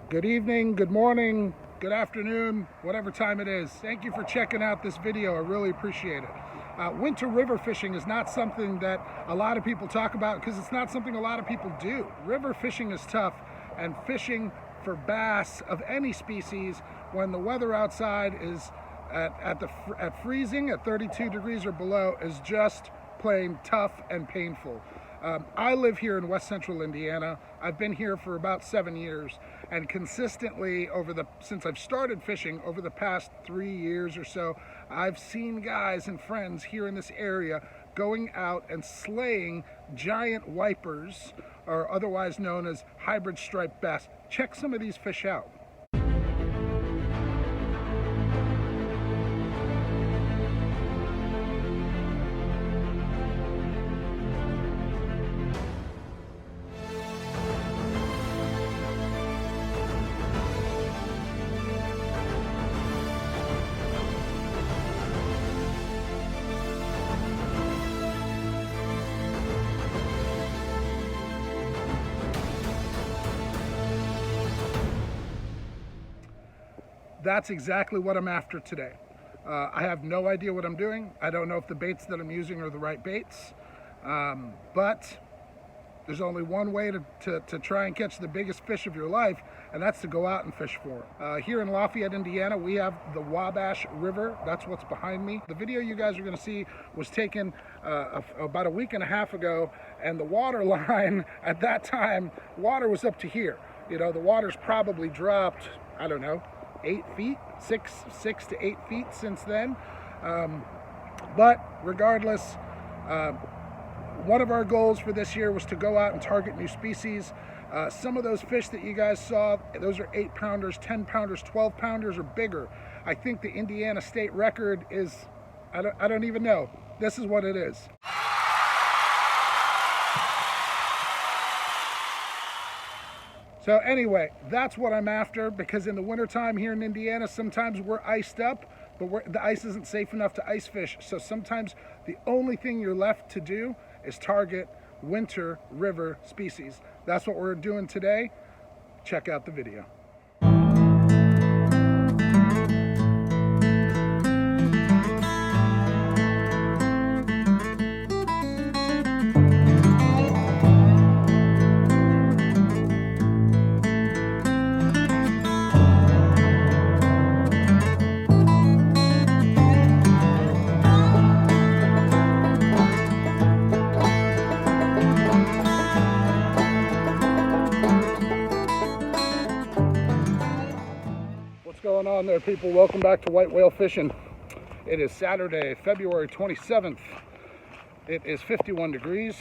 Good evening, good morning, good afternoon, whatever time it is. Thank you for checking out this video. I really appreciate it. Winter river fishing is not something that a lot of people talk about because it's not something a lot of people do. River fishing is tough, and fishing for bass of any species when the weather outside is at freezing, at 32 degrees or below, is just plain tough and painful. I live here in West Central Indiana. I've been here for about 7 years, and consistently since I've started fishing over the past 3 years or so, I've seen guys and friends here in this area going out and slaying giant wipers, or otherwise known as hybrid striped bass. Check some of these fish out. That's exactly what I'm after today. I have no idea what I'm doing. I don't know if the baits that I'm using are the right baits, but there's only one way to try and catch the biggest fish of your life, and that's to go out and fish for it. Here in Lafayette, Indiana, we have the Wabash River. That's what's behind me. The video you guys are going to see was taken about a week and a half ago, and the water line at that time, water was up to here. You know, the water's probably dropped, I don't know, 8 feet, 6 to 8 feet since then. But regardless, one of our goals for this year was to go out and target new species. Some of those fish that you guys saw, those are 8-pounders, 10-pounders, 12-pounders or bigger. I think the Indiana state record is, I don't even know. This is what it is. So anyway, that's what I'm after, because in the wintertime here in Indiana, sometimes we're iced up, but the ice isn't safe enough to ice fish. So sometimes the only thing you're left to do is target winter river species. That's what we're doing today. Check out the video. What's going on there, people? Welcome back to White Whale Fishing. It is Saturday, February 27th. It is 51 degrees.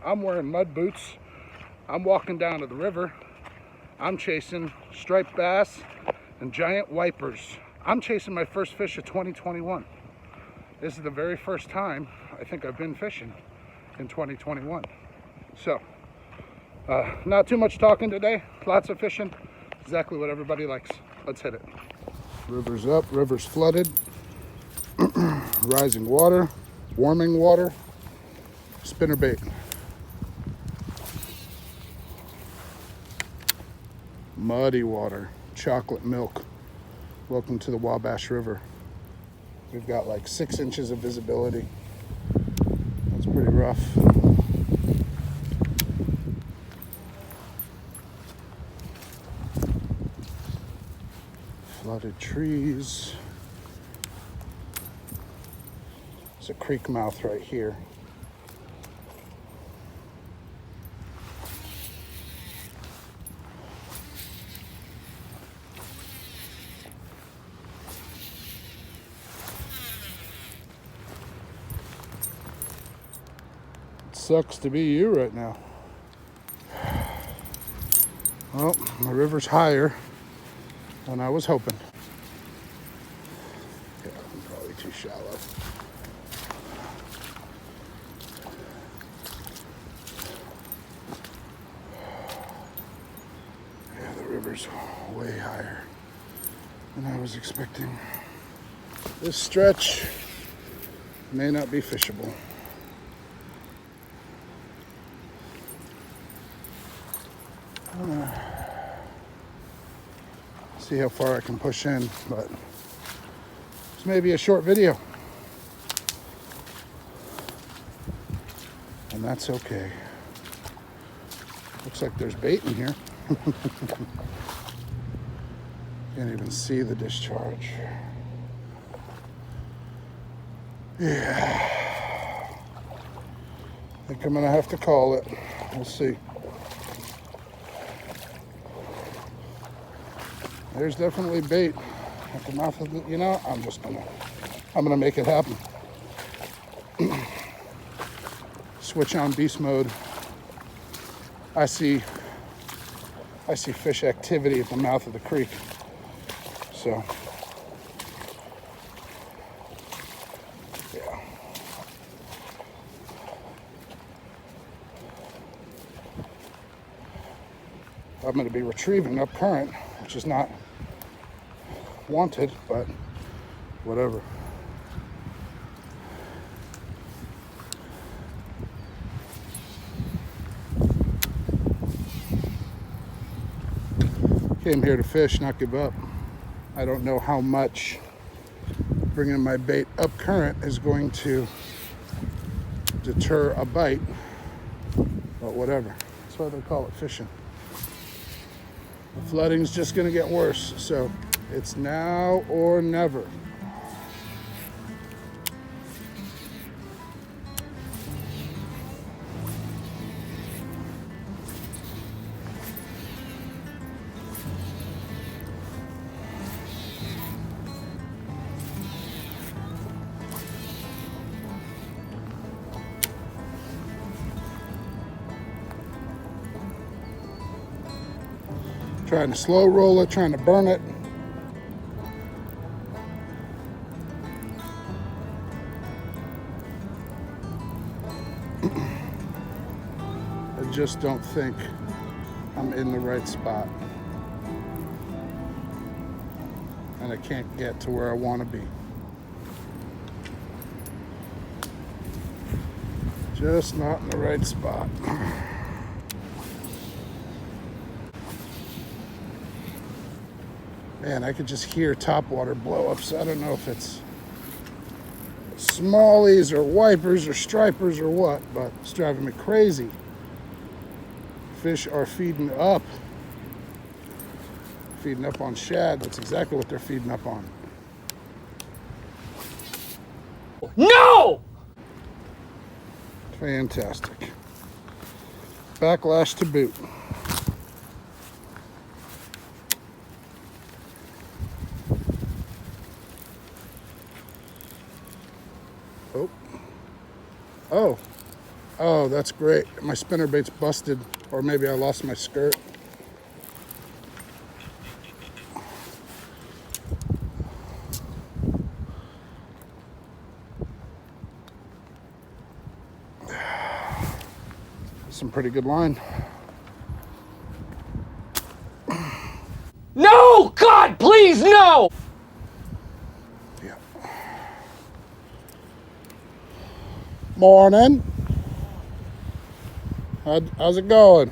I'm wearing mud boots. I'm walking down to the river. I'm chasing striped bass and giant wipers. I'm chasing my first fish of 2021. This is the very first time I think I've been fishing in 2021. So, not too much talking today, lots of fishing, exactly what everybody likes. Let's hit it. River's up, river's flooded. Rising water, warming water, spinnerbait. Muddy water, chocolate milk. Welcome to the Wabash River. We've got like 6 inches of visibility. That's pretty rough. Flooded trees. There's a creek mouth right here. It sucks to be you right now. Well, the river's higher than I was hoping. Yeah, I'm probably too shallow. Yeah, the river's way higher than I was expecting. This stretch may not be fishable. See how far I can push in, but it's maybe a short video. And that's okay. Looks like there's bait in here. Can't even see the discharge. Yeah. I think I'm gonna have to call it. We'll see. There's definitely bait at the mouth of the, you know, I'm gonna make it happen. Switch on beast mode. I see fish activity at the mouth of the creek. So, yeah. I'm going to be retrieving up current, which is not wanted, but whatever. Came here to fish, not give up. I don't know how much bringing my bait up current is going to deter a bite, but whatever. That's why they call it fishing. The flooding's just gonna get worse, so it's now or never. Trying to slow roll it, trying to burn it. I just don't think I'm in the right spot. And I can't get to where I want to be. Just not in the right spot. Man, I could just hear topwater blow up, so I don't know if it's smallies or wipers or stripers or what, but it's driving me crazy. Fish are feeding up on shad. That's exactly what they're feeding up on. No! Fantastic. Backlash to boot. Oh, that's great. My spinnerbait's busted, or maybe I lost my skirt. Some pretty good line. No! God, please, no! Yeah. Morning. How's it going?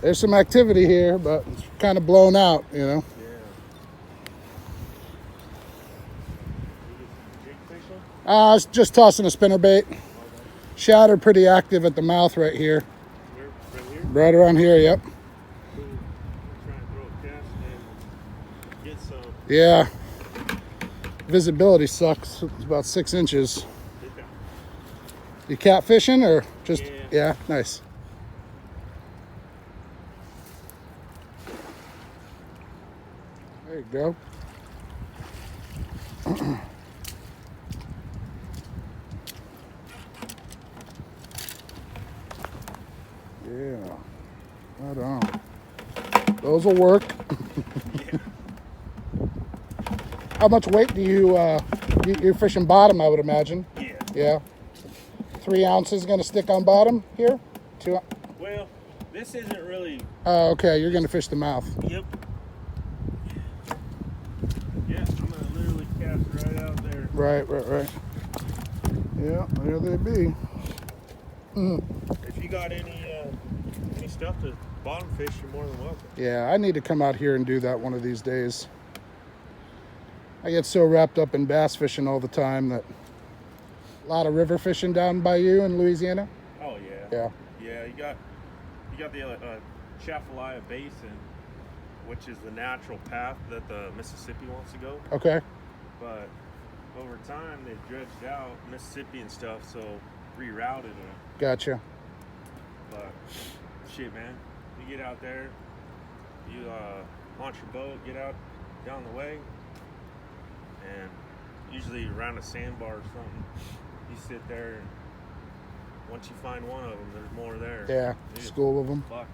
There's some activity here, but it's kind of blown out, you know. I was just tossing a spinnerbait. Shatter pretty active at the mouth right here. Right around here, yep. Yeah. Visibility sucks. It's about 6 inches. You catfishing or just, yeah, nice. There you go. Yeah, right on. Those will work. How much weight do you're fishing bottom, I would imagine? Yeah. 3 ounces gonna stick on bottom here? 2. Well, this isn't really. Oh, okay. You're gonna fish the mouth. Yep. Yeah, I'm gonna literally cast right out there. Right. Yeah, there they be. If you got any stuff to bottom fish, you're more than welcome. Yeah, I need to come out here and do that one of these days. I get so wrapped up in bass fishing all the time that a lot of river fishing down by you in Louisiana. Oh yeah. Yeah. Yeah, you got the Chafalaya Basin, which is the natural path that the Mississippi wants to go. Okay. But over time, they've dredged out Mississippi and stuff, so rerouted it. Gotcha. But shit, man, you get out there, you launch your boat, get out down the way, and usually around a sandbar or something, you sit there, and once you find one of them, there's more there. Yeah, You just school of them. fucking